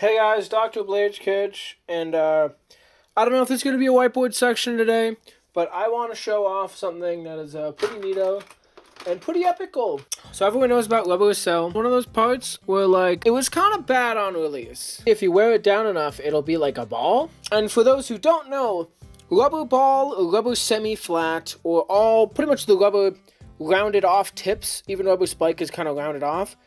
Hey guys, Dr.bladekid, and I don't know if there's going to be a whiteboard section today, but I want to show off something that is pretty neato and pretty epical. So everyone knows about rubber cell. One of those parts where it was kind of bad on release. If you wear it down enough, it'll be like a ball. And for those who don't know, rubber ball or rubber semi-flat or all pretty much the rubber rounded off tips, even rubber spike is kind of rounded off.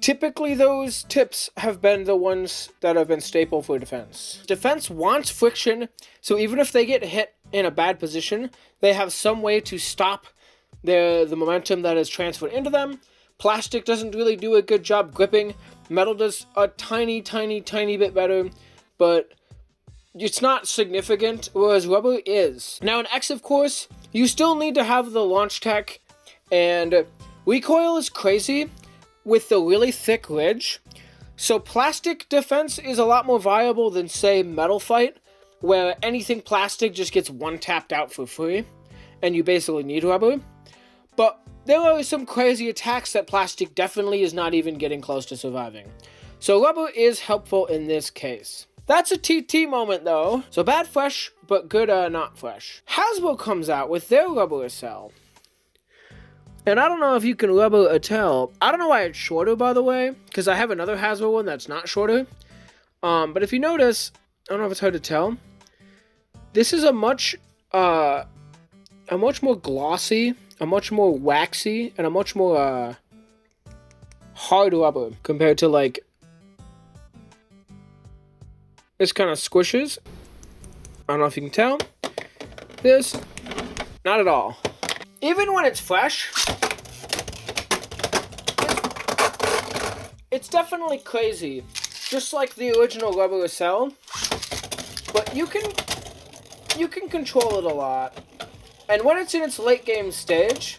Typically, those tips have been the ones that have been staple for defense. Defense wants friction, so even if they get hit in a bad position, they have some way to stop the momentum that is transferred into them. Plastic doesn't really do a good job gripping. Metal does a tiny bit better, but it's not significant, whereas rubber is. Now in X, of course, you still need to have the launch tech, and recoil is crazy with the really thick ridge. So plastic defense is a lot more viable than, say, metal fight, where anything plastic just gets one tapped out for free, and you basically need rubber. But there are some crazy attacks that plastic definitely is not even getting close to surviving. So rubber is helpful in this case. That's a TT moment though. So bad fresh, but good not fresh. Hasbro comes out with their rubber cell. And I don't know if you can rubber a tell. I don't know why it's shorter, by the way, because I have another Hasbro one that's not shorter. But if you notice, I don't know if it's hard to tell. This is a much more glossy, a much more waxy, and a much more hard rubber compared to this kind of squishes. I don't know if you can tell. This, not at all. Even when it's fresh, it's definitely crazy, just like the original rubber cell, but you can control it a lot. And when it's in its late game stage,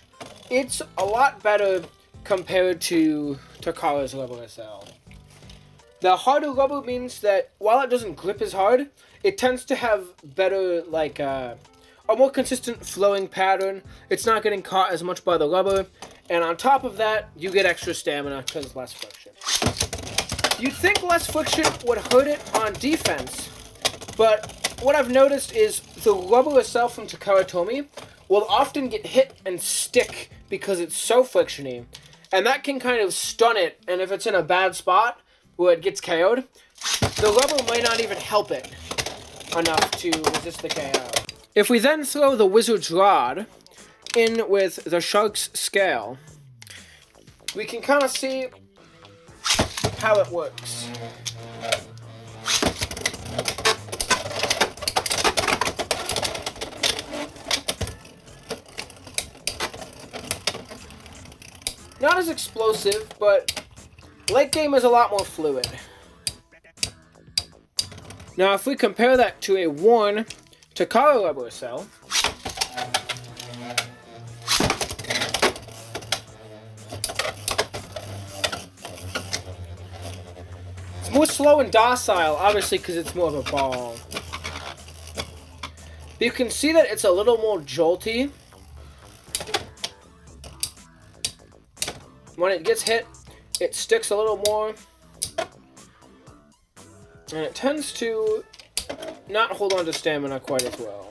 it's a lot better compared to Takara's rubber cell. The harder rubber means that while it doesn't grip as hard, it tends to have better a more consistent flowing pattern. It's not getting caught as much by the rubber, and on top of that, you get extra stamina because less friction. You'd think less friction would hurt it on defense, but what I've noticed is the rubber itself from Takara Tomy will often get hit and stick because it's so frictiony, and that can kind of stun it, and if it's in a bad spot where it gets KO'd, the rubber might not even help it enough to resist the KO. If we then throw the wizard's rod in with the shark's scale, we can kind of see how it works. Not as explosive, but late game is a lot more fluid. Now if we compare that to a worn Takara rubber cell, it's more slow and docile, obviously because it's more of a ball. But you can see that it's a little more jolty. When it gets hit, it sticks a little more, and it tends to not hold on to stamina quite as well.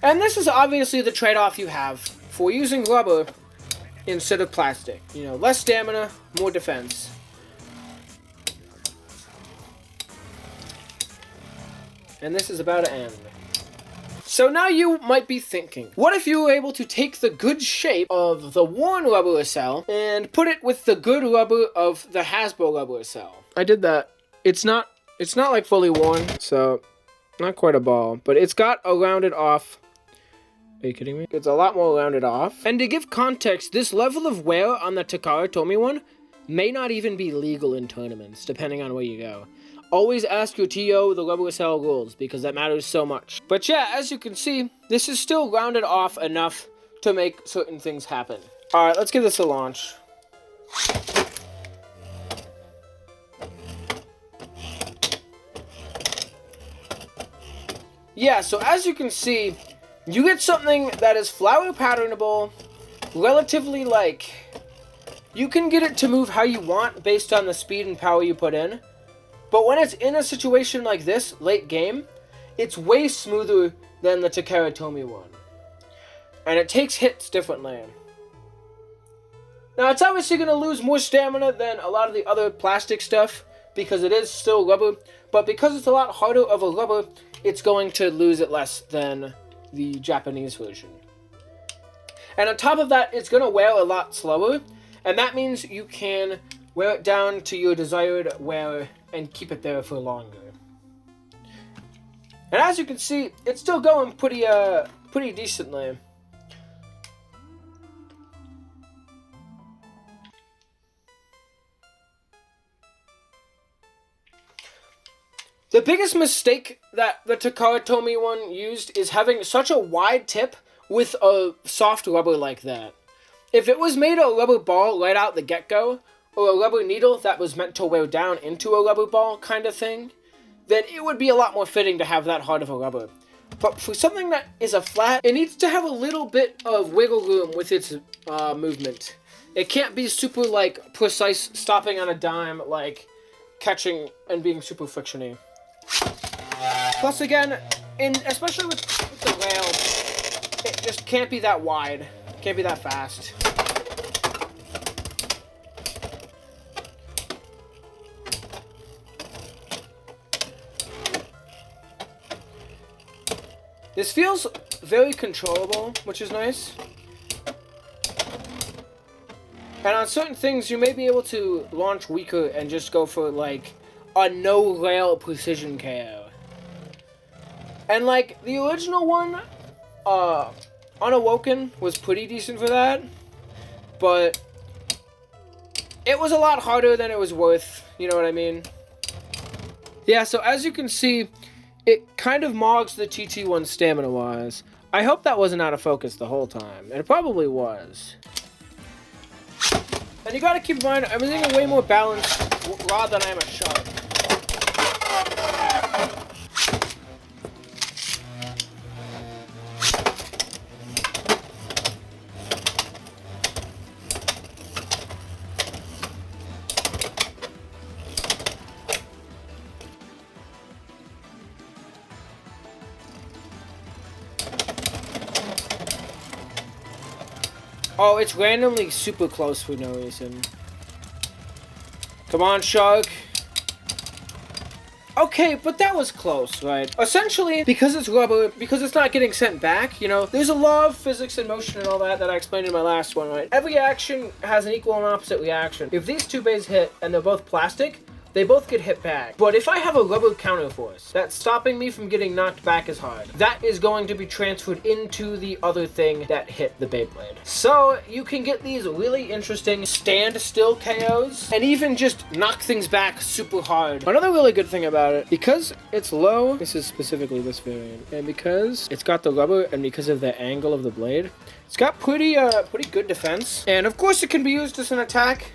And this is obviously the trade-off you have for using rubber instead of plastic. You know, less stamina, more defense. And this is about to end. So now you might be thinking, what if you were able to take the good shape of the worn rubber cell and put it with the good rubber of the Hasbro rubber cell? I did that. It's not like fully worn, so not quite a ball, but it's got a rounded off. Are you kidding me? It's a lot more rounded off. And to give context, this level of wear on the Takara Tomy one may not even be legal in tournaments, depending on where you go. Always ask your TO the rubber cell rules, because that matters so much. But yeah, as you can see, this is still rounded off enough to make certain things happen. Alright, let's give this a launch. Yeah, so as you can see, you get something that is flower patternable, relatively you can get it to move how you want based on the speed and power you put in, But when it's in a situation like this, late game, it's way smoother than the Takara Tomy one. And it takes hits differently. Now, it's obviously going to lose more stamina than a lot of the other plastic stuff, because it is still rubber, but because it's a lot harder of a rubber, it's going to lose it less than the Japanese version. And on top of that, it's going to wear a lot slower, and that means you can wear it down to your desired wear and keep it there for longer. And as you can see, it's still going pretty decently. The biggest mistake that the Takara Tomy one used is having such a wide tip with a soft rubber like that. If it was made a rubber ball right out the get-go, or a rubber needle that was meant to wear down into a rubber ball kind of thing, then it would be a lot more fitting to have that hard of a rubber. But for something that is a flat, it needs to have a little bit of wiggle room with its movement. It can't be super, like, precise, stopping on a dime, like, catching and being super frictiony. Plus, again, especially with the rail, it just can't be that wide. Can't be that fast. This feels very controllable, which is nice. And on certain things, you may be able to launch weaker and just go for, like, a no-rail precision KO. And, like, the original one, Unawoken, was pretty decent for that. But it was a lot harder than it was worth, you know what I mean? Yeah, so as you can see, it kind of mogs the TT one stamina-wise. I hope that wasn't out of focus the whole time, and it probably was. And you gotta keep in mind, I'm using a way more balanced rod than I am a shark. Oh, it's randomly super close for no reason. Come on, shark. Okay, but that was close, right? Essentially, because it's rubber, because it's not getting sent back, you know, there's a law of physics and motion and all that I explained in my last one, right? Every action has an equal and opposite reaction. If these two bays hit and they're both plastic, they both get hit back. But if I have a rubber counterforce that's stopping me from getting knocked back as hard, that is going to be transferred into the other thing that hit the Beyblade. So you can get these really interesting stand-still KOs and even just knock things back super hard. Another really good thing about it, because it's low, this is specifically this variant, and because it's got the rubber and because of the angle of the blade, it's got pretty good defense. And of course it can be used as an attack.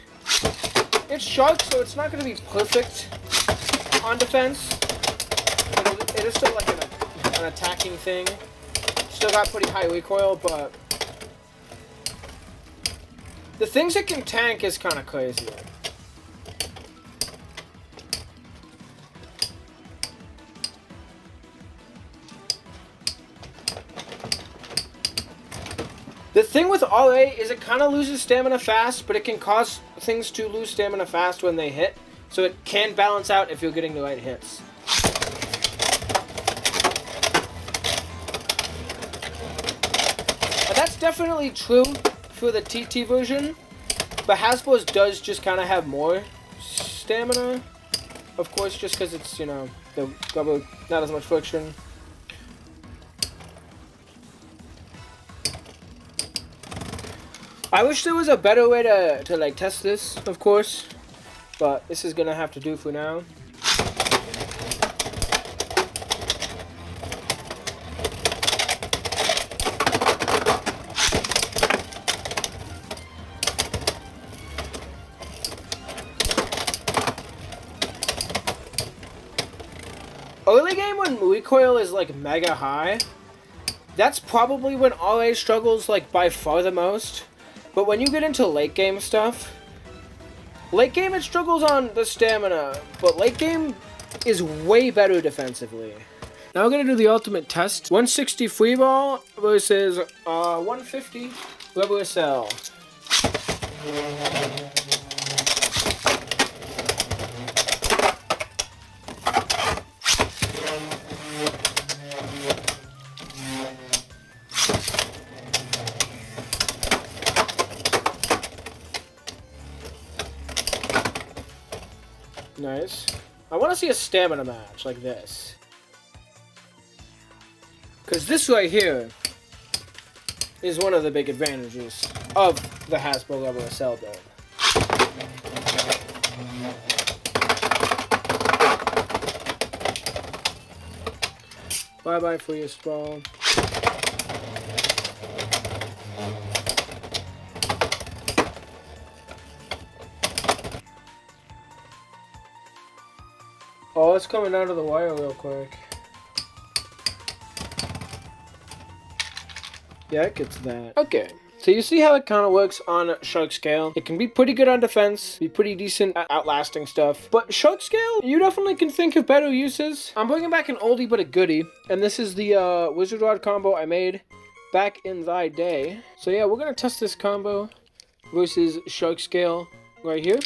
It's shark, so it's not going to be perfect on defense. It is still like an attacking thing. Still got pretty high recoil, but the things it can tank is kind of crazy. The thing with RA is it kind of loses stamina fast, but it can cause things to lose stamina fast when they hit, so it can balance out if you're getting the right hits. And that's definitely true for the TT version, but Hasbro's does just kind of have more stamina, of course, just because it's, you know, the rubber, not as much friction. I wish there was a better way to like test this, of course, but this is gonna have to do for now. Early game when recoil is like mega high, that's probably when RA struggles like by far the most. But when you get into late game stuff, late game it struggles on the stamina, but late game is way better defensively. Now we're going to do the ultimate test. 160 free ball versus 150 rubber cell. Nice. I want to see a stamina match like this. Because this right here is one of the big advantages of the Hasbro rubber cell build. Bye-bye for your spawn. Oh, it's coming down to the wire real quick. Yeah, it gets that. Okay, so you see how it kind of works on Shark Scale. It can be pretty good on defense, be pretty decent at outlasting stuff. But Shark Scale, you definitely can think of better uses. I'm bringing back an oldie but a goodie. And this is the Wizard Rod combo I made back in thy day. So yeah, we're going to test this combo versus Shark Scale right here.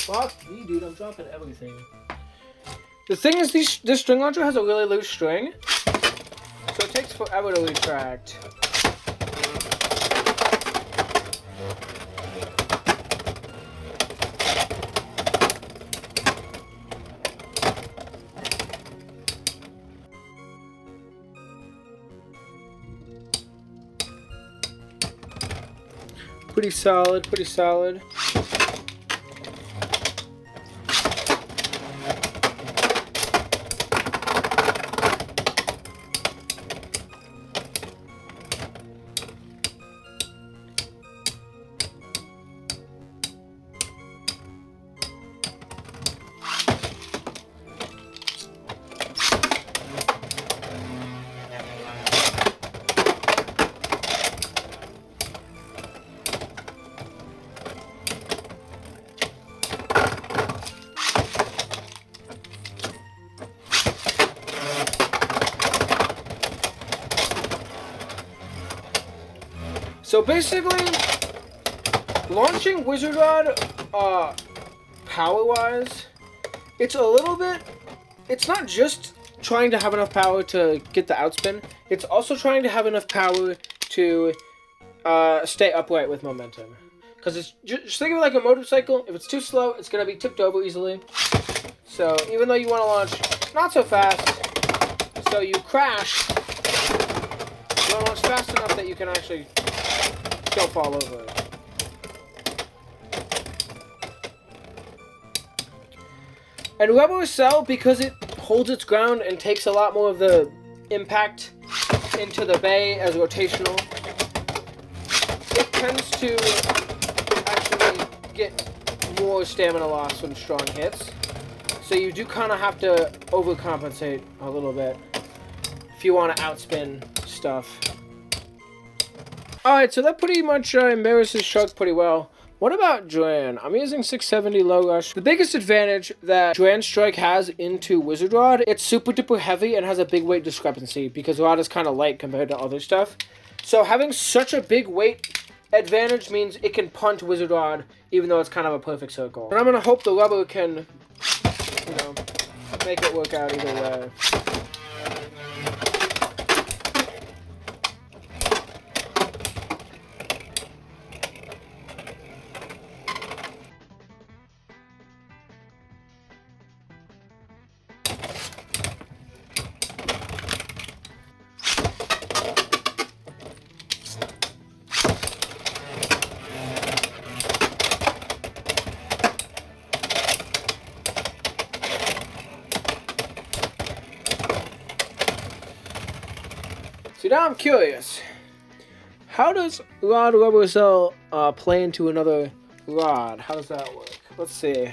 Fuck me, dude, I'm dropping everything. The thing is, this string launcher has a really loose string, so it takes forever to retract. Pretty solid, pretty solid. So basically, launching Wizard Rod, power-wise, it's a little bit, it's not just trying to have enough power to get the outspin, it's also trying to have enough power to stay upright with momentum. Because it's just think of it like a motorcycle. If it's too slow, it's going to be tipped over easily. So even though you want to launch not so fast, so you crash, you want to launch fast enough that you can actually still fall over. And rubber cell, because it holds its ground and takes a lot more of the impact into the bay as rotational, it tends to actually get more stamina loss from strong hits. So you do kind of have to overcompensate a little bit if you want to outspin stuff. Alright, so that pretty much embarrasses Shark pretty well. What about Duran? I'm using 670 low rush. The biggest advantage that Duran Strike has into Wizard Rod, it's super duper heavy and has a big weight discrepancy because Rod is kind of light compared to other stuff. So having such a big weight advantage means it can punt Wizard Rod even though it's kind of a perfect circle. And I'm going to hope the rubber can, you know, make it work out either way. So now I'm curious, how does rod rubber cell play into another rod? How does that work? Let's see.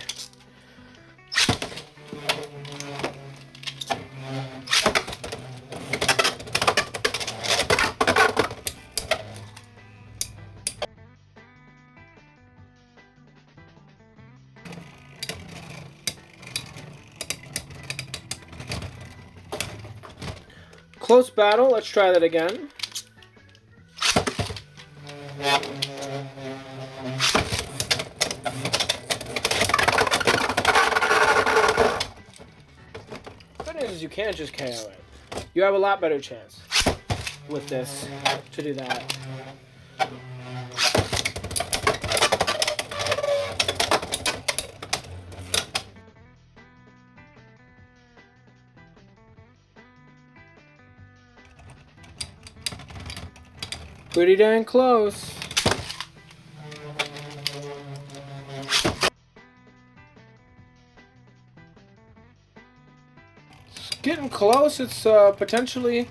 close battle. Let's try that again. Good news is you can't just KO it. You have a lot better chance with this to do that. Pretty dang close. It's getting close. It's potentially,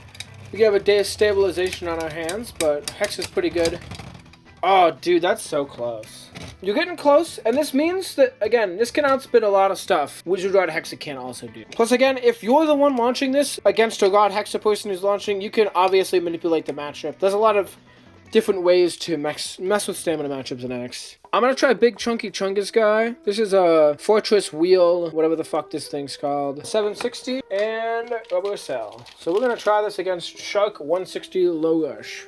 we have a day of stabilization on our hands, but Hex is pretty good. Oh, dude, that's so close. You're getting close, and this means that, again, this can outspit a lot of stuff Wizard Rod Hexa can also do. Plus, again, if you're the one launching this against a Rod Hexa person who's launching, you can obviously manipulate the matchup. There's a lot of different ways to mess with stamina matchups in X. I'm gonna try Big Chunky Chungus guy. This is a Fortress Wheel, whatever the fuck this thing's called. 760 and Rubber Cell. So we're gonna try this against Shark 160 Low Rush.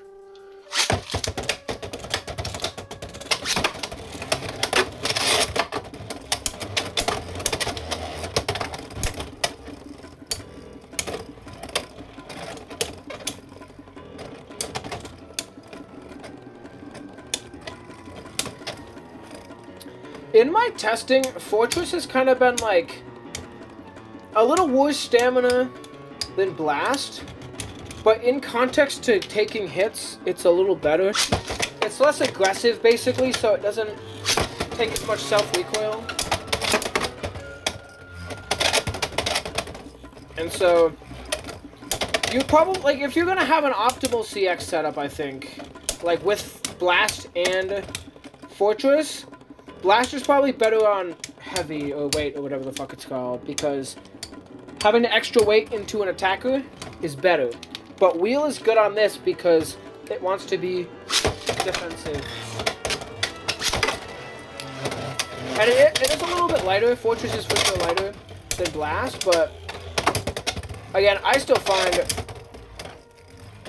In my testing, Fortress has kind of been like a little worse stamina than Blast, but in context to taking hits, it's a little better. It's less aggressive, basically, so it doesn't take as much self-recoil. And so, you probably, like, if you're gonna have an optimal CX setup, I think, like with Blast and Fortress, Blast is probably better on heavy or weight or whatever the fuck it's called, because having the extra weight into an attacker is better. But Wheel is good on this because it wants to be defensive. And it is a little bit lighter. Fortress is for sure lighter than Blast, but again, I still find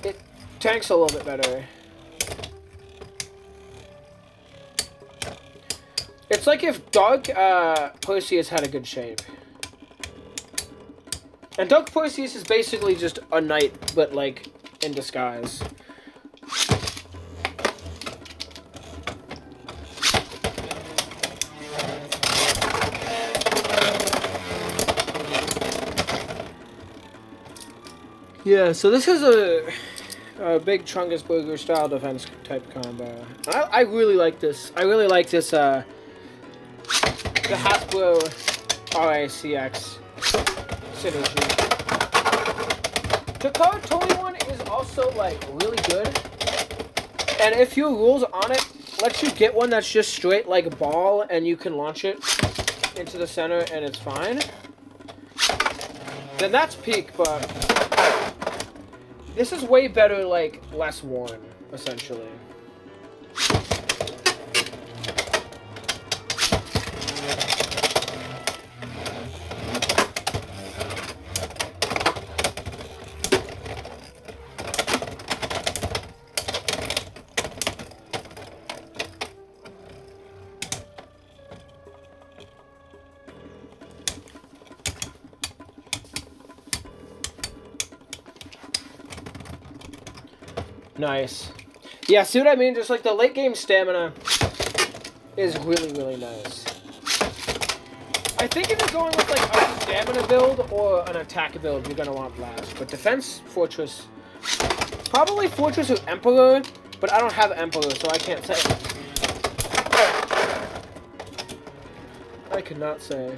it tanks a little bit better. It's like if Dark Perseus had a good shape. And Dark Perseus is basically just a knight, but like in disguise. Yeah, so this is a big Chungus Burger style defense type combo. I really like this. I really like this, the Hasbro RACX synergy. Takara 21 is also, like, really good. And if your rules on it lets you get one that's just straight, like, ball, and you can launch it into the center and it's fine, then that's peak, but this is way better, like, less worn, essentially. Nice. Yeah, see what I mean? Just like the late game stamina is really, really nice. I think if you're going with like a stamina build or an attack build, you're gonna want Blast. But defense, Fortress. Probably Fortress with Emperor, but I don't have Emperor, so I can't say. I could not say.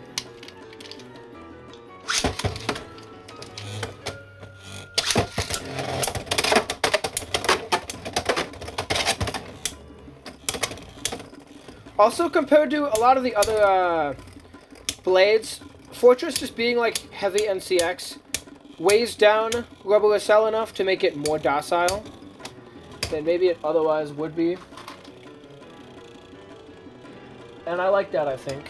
Also, compared to a lot of the other blades, Fortress just being like heavy NCX weighs down Rubber Cell enough to make it more docile than maybe it otherwise would be. And I like that, I think.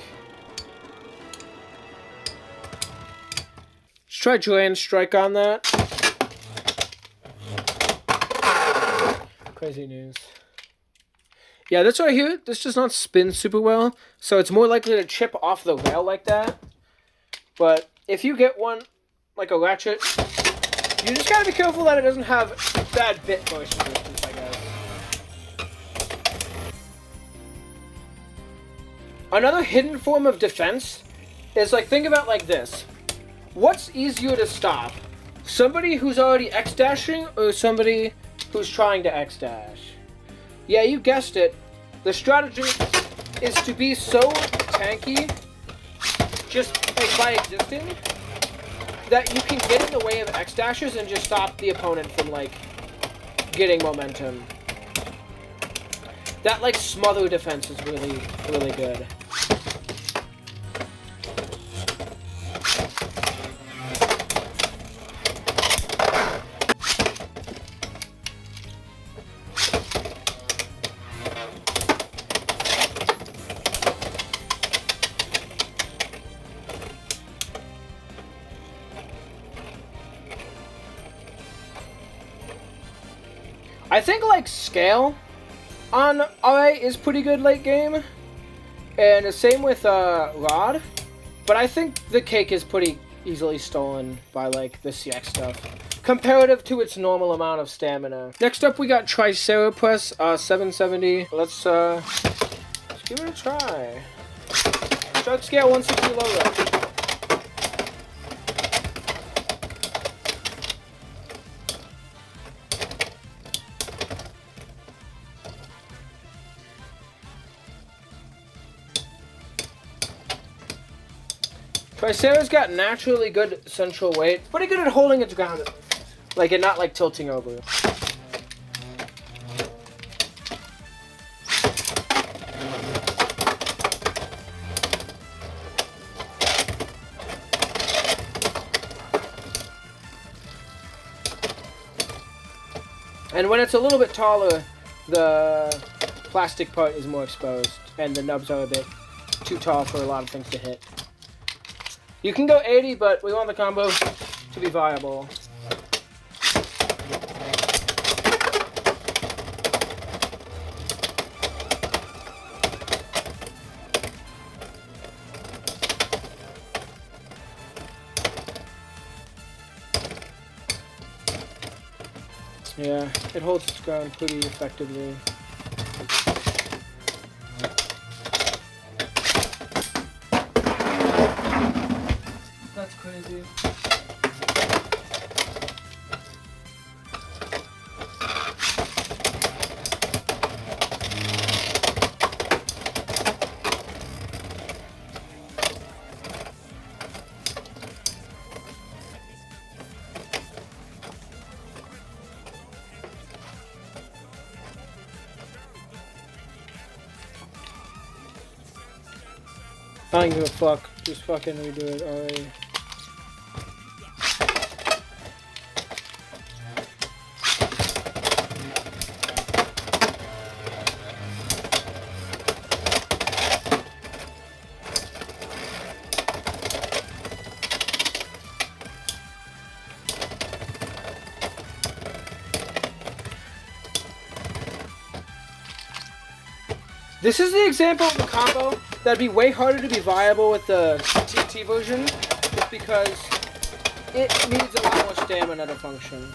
Let's try Joanne's Strike on that. Crazy news. Yeah, this right here, this does not spin super well, so it's more likely to chip off the rail like that. But if you get one, like a ratchet, you just gotta be careful that it doesn't have bad bit motion distance, I guess. Another hidden form of defense is, like, think about like this. What's easier to stop? Somebody who's already X-dashing or somebody who's trying to X-dash? Yeah, you guessed it. The strategy is to be so tanky, just like by existing, that you can get in the way of X-dashes and just stop the opponent from, like, getting momentum. That, like, smother defense is really, really good. I think, like, scale on RA is pretty good late game, and the same with Rod, but I think the cake is pretty easily stolen by, like, the CX stuff, comparative to its normal amount of stamina. Next up, we got Triceratops 770. Let's give it a try. Start scale 160 low. Triceratops got naturally good central weight. Pretty good at holding its ground, like, and not, like, tilting over. And when it's a little bit taller, the plastic part is more exposed, and the nubs are a bit too tall for a lot of things to hit. You can go 80, but we want the combo to be viable. Yeah, it holds its ground pretty effectively. That's crazy. I don't give a fuck. Just fucking redo it already. This is the example of the combo that'd be way harder to be viable with the TT version, just because it needs a lot more stamina to function.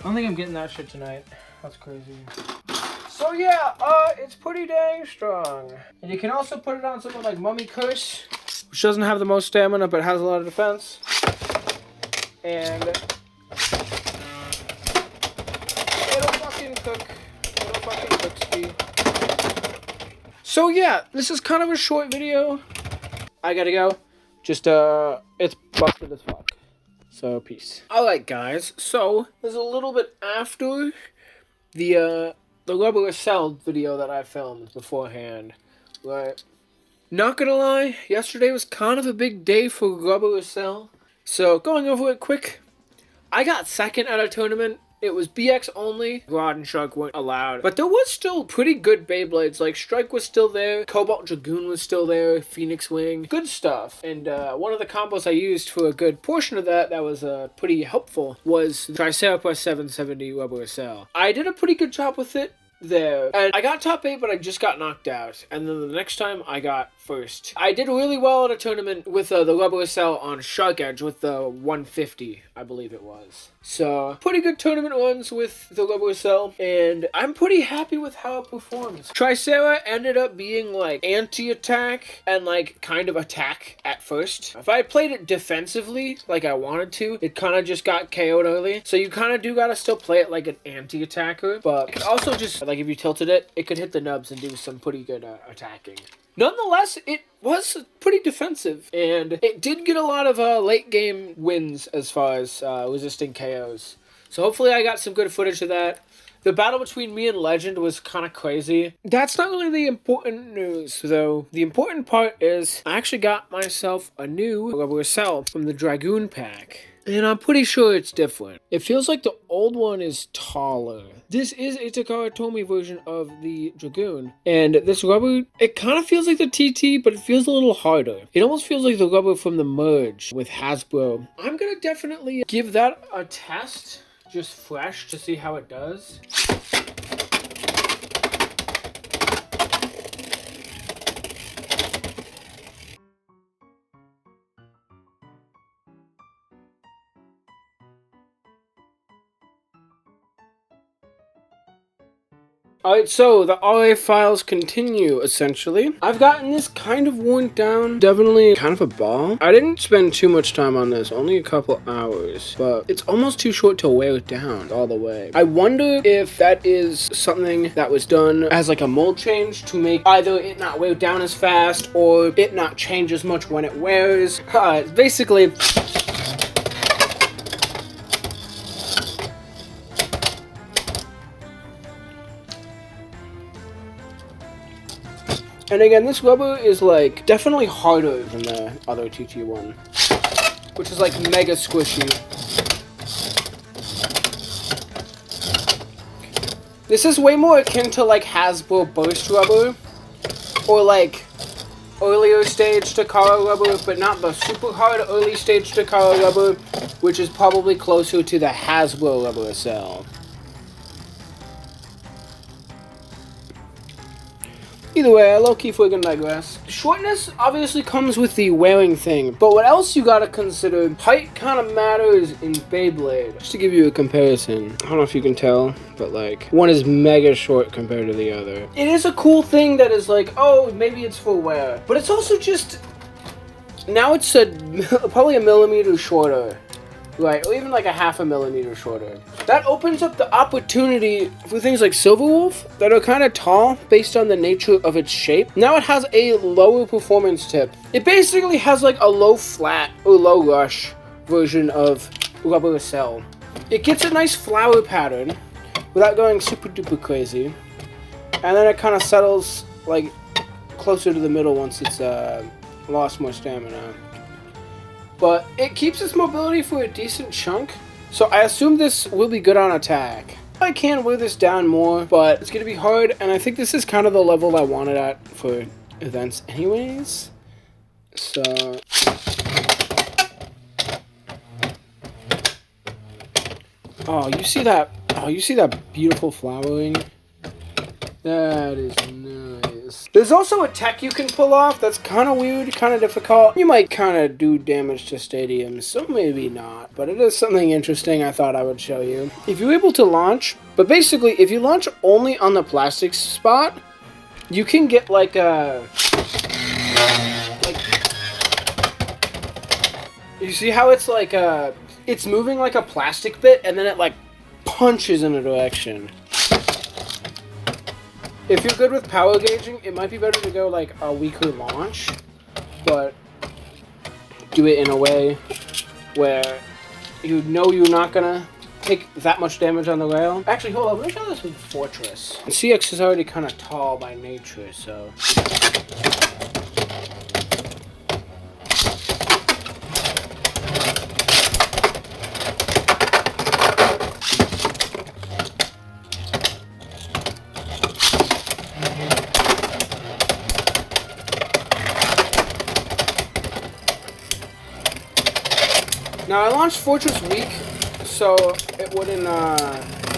I don't think I'm getting that shit tonight. That's crazy. So yeah, it's pretty dang strong. And you can also put it on something like Mummy Curse, which doesn't have the most stamina but has a lot of defense. And it'll fucking cook. It'll fucking cook speed. So yeah, this is kind of a short video. I gotta go. Just, it's busted as fuck. So, peace. Alright, guys. So, there's a little bit after the rubber cell video that I filmed beforehand. Right. Not gonna lie, yesterday was kind of a big day for rubber cell. So, going over it quick. I got second at a tournament. It was BX only. Rod and Shark weren't allowed. But there was still pretty good Beyblades. Like, Strike was still there. Cobalt Dragoon was still there. Phoenix Wing. Good stuff. And one of the combos I used for a good portion of that was pretty helpful was Triceratops 770 Rubber Cell. I did a pretty good job with it there. And I got top 8, but I just got knocked out. And then the next time, I got first. I did really well at a tournament with the rubber cell on Shark Edge with the 150, I believe it was. So, pretty good tournament runs with the rubber cell, and I'm pretty happy with how it performs. Tricera ended up being like anti-attack and like kind of attack at first. If I played it defensively like I wanted to, it kind of just got KO'd early. So you kind of do gotta still play it like an anti-attacker, but it could also just, like if you tilted it, it could hit the nubs and do some pretty good attacking. Nonetheless, it was pretty defensive, and it did get a lot of late game wins as far as resisting KOs. So hopefully I got some good footage of that. The battle between me and Legend was kind of crazy. That's not really the important news, though. The important part is I actually got myself a new rubber cell from the Dragoon pack. And I'm pretty sure it's different. It feels like the old one is taller. This is a Takara Tomy version of the Dragoon. And this rubber, it kind of feels like the TT, but it feels a little harder. It almost feels like the rubber from the merge with Hasbro. I'm going to definitely give that a test, just fresh, to see how it does. Alright, so the RA files continue, essentially. I've gotten this kind of worn down, definitely kind of a ball. I didn't spend too much time on this, only a couple hours, but it's almost too short to wear it down all the way. I wonder if that is something that was done as like a mold change to make either it not wear down as fast or it not change as much when it wears. Basically, and again, this rubber is like definitely harder than the other TT one, which is like mega squishy. This is way more akin to like Hasbro burst rubber, or like earlier stage Takara rubber, but not the super hard early stage Takara rubber, which is probably closer to the Hasbro rubber cell. Either way, low-key we're gonna digress. Shortness obviously comes with the wearing thing, but what else you gotta consider, height kind of matters in Beyblade. Just to give you a comparison, I don't know if you can tell, but like, one is mega short compared to the other. It is a cool thing that is like, oh, maybe it's for wear, but it's also just, now it's probably a millimeter shorter. Right, or even like a half a millimeter shorter. That opens up the opportunity for things like Silverwolf that are kind of tall based on the nature of its shape. Now it has a lower performance tip. It basically has like a low flat or low rush version of rubber cell. It gets a nice flower pattern without going super duper crazy. And then it kind of settles like closer to the middle once it's lost more stamina. But it keeps its mobility for a decent chunk, so I assume this will be good on attack. I can wear this down more, but it's going to be hard, and I think this is kind of the level I wanted at for events anyways. So... oh, you see that? Oh, you see that beautiful flowering? That is nice. There's also a tech you can pull off that's kind of weird, kind of difficult. You might kind of do damage to stadiums, so maybe not. But it is something interesting I thought I would show you. If you're able to launch, but basically, if you launch only on the plastic spot, you can get like a... you see how it's like a... it's moving like a plastic bit, and then it like punches in a direction. If you're good with power gauging, it might be better to go like a weaker launch, but do it in a way where you know you're not gonna take that much damage on the rail. Actually, hold on, let me try this with Fortress. And CX is already kind of tall by nature, so... Now, I launched Fortress weak, so it wouldn't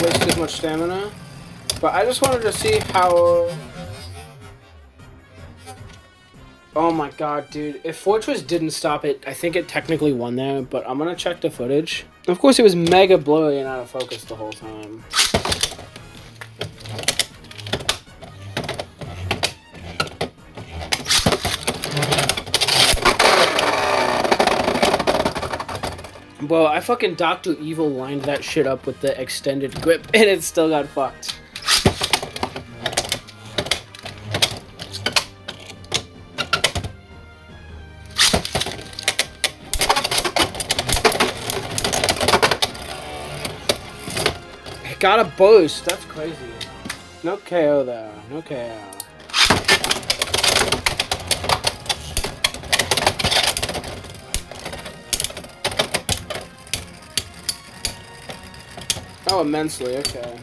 waste as much stamina. But I just wanted to see how... Oh my god, dude. If Fortress didn't stop it, I think it technically won there, but I'm gonna check the footage. Of course, it was mega blurry and out of focus the whole time. Well, I fucking Dr. Evil lined that shit up with the extended grip, and it still got fucked. It got a boost. That's crazy. No KO there. No KO. Oh, immensely, okay.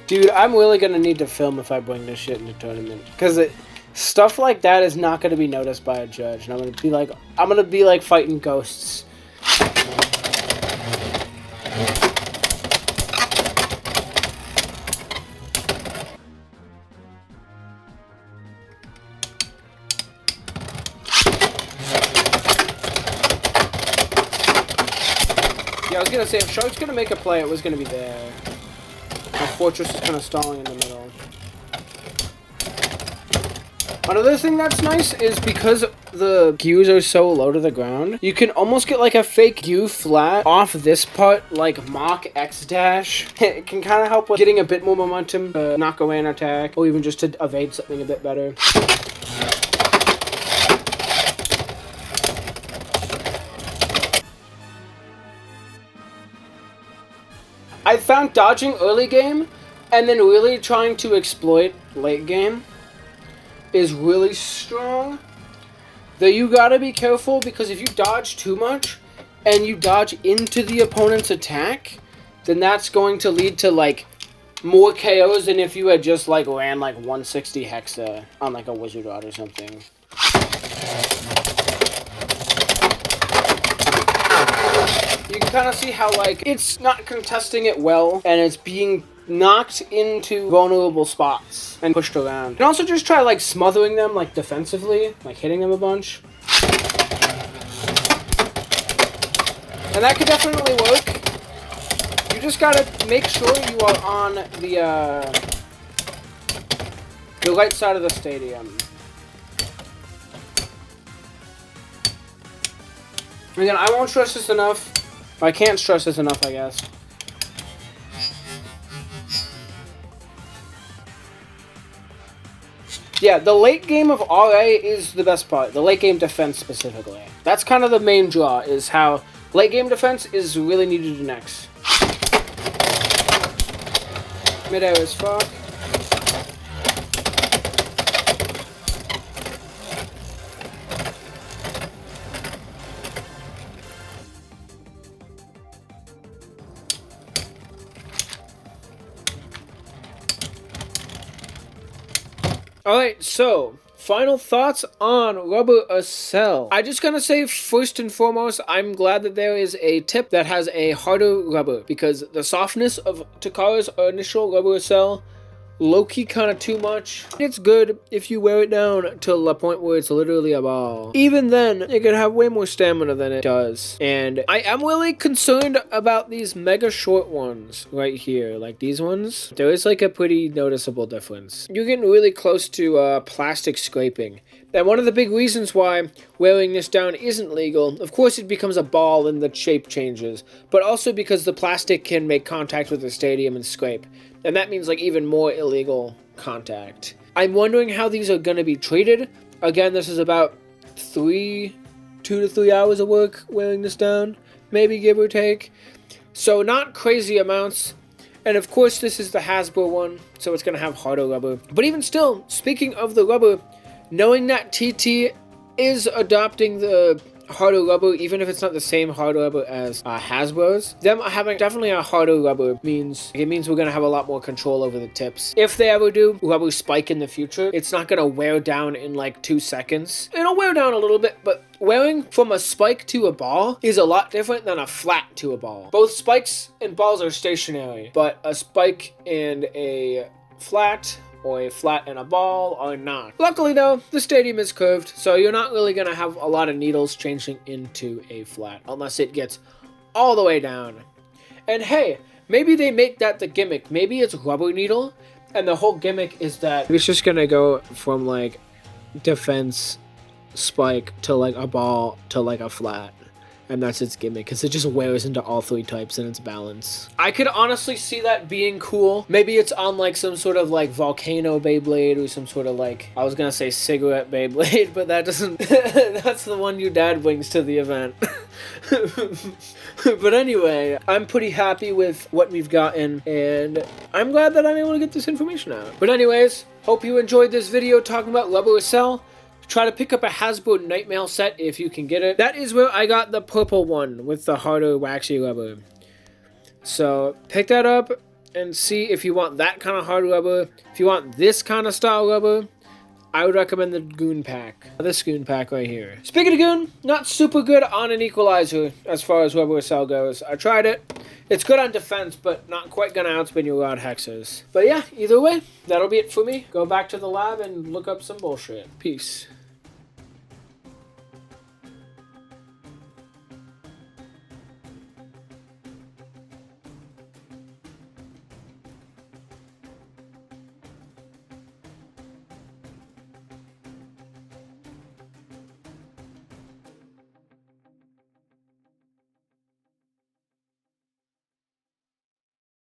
Dude, I'm really gonna need to film if I bring this shit into tournament. Because stuff like that is not gonna be noticed by a judge. And I'm gonna be like fighting ghosts. Yeah, I was gonna say, if Shark's gonna make a play, it was gonna be there. My Fortress is kind of stalling in the middle. Another thing that's nice is because the Qs are so low to the ground, you can almost get like a fake Q flat off this part, like Mach X dash. It can kind of help with getting a bit more momentum to knock away an attack, or even just to evade something a bit better. I found dodging early game and then really trying to exploit late game is really strong. Though you gotta be careful, because if you dodge too much and you dodge into the opponent's attack, then that's going to lead to like more KOs than if you had just like ran like 160 Hexa on like a Wizard Rod or something. You can kind of see how, like, it's not contesting it well, and it's being knocked into vulnerable spots and pushed around. You can also just try, like, smothering them, like, defensively, like, hitting them a bunch. And that could definitely work. You just gotta make sure you are on the right side of the stadium. Again, I won't stress this enough. I can't stress this enough, I guess. Yeah, the late game of RA is the best part. The late game defense specifically. That's kind of the main draw, is how late game defense is really needed next. Mid-air as fuck. Alright, so, final thoughts on Rubber Accel. I'm just gonna say, first and foremost, I'm glad that there is a tip that has a harder rubber, because the softness of Takara's initial Rubber Accel, low-key kind of too much. It's good if you wear it down to the point where it's literally a ball. Even then, it can have way more stamina than it does. And I am really concerned about these mega short ones right here. Like these ones, there is like a pretty noticeable difference. You're getting really close to plastic scraping. And one of the big reasons why wearing this down isn't legal, of course it becomes a ball and the shape changes, but also because the plastic can make contact with the stadium and scrape. And that means like even more illegal contact. I'm wondering how these are going to be treated. Again, this is about 2 to 3 hours of work wearing this down, maybe give or take. So not crazy amounts. And of course this is the Hasbro one, so it's going to have harder rubber. But even still, speaking of the rubber, knowing that TT is adopting the harder rubber, even if it's not the same harder rubber as Hasbro's, them having definitely a harder rubber means we're going to have a lot more control over the tips. If they ever do rubber spike in the future, it's not going to wear down in like 2 seconds. It'll wear down a little bit, but wearing from a spike to a ball is a lot different than a flat to a ball. Both spikes and balls are stationary, but a spike and a flat or a flat and a ball are not. Luckily though, the stadium is curved, so you're not really going to have a lot of needles changing into a flat, unless it gets all the way down. And hey, maybe they make that the gimmick. Maybe it's rubber needle, and the whole gimmick is that it's just going to go from like defense spike to like a ball to like a flat. And that's its gimmick, because it just wears into all 3 types and its balance. I could honestly see that being cool. Maybe it's on like some sort of like volcano Beyblade or some sort of like, I was gonna say cigarette Beyblade, but that doesn't, that's the one your dad brings to the event. But anyway, I'm pretty happy with what we've gotten, and I'm glad that I'm able to get this information out. But anyways, hope you enjoyed this video talking about rubber cell. Try to pick up a Hasbro Nightmail set if you can get it. That is where I got the purple one with the harder waxy rubber. So pick that up and see if you want that kind of hard rubber. If you want this kind of style rubber, I would recommend the Goon Pack. This Goon Pack right here. Speaking of Goon, not super good on an equalizer as far as rubber cell goes. I tried it. It's good on defense, but not quite gonna outspin your rod hexes. But yeah, either way, that'll be it for me. Go back to the lab and look up some bullshit. Peace.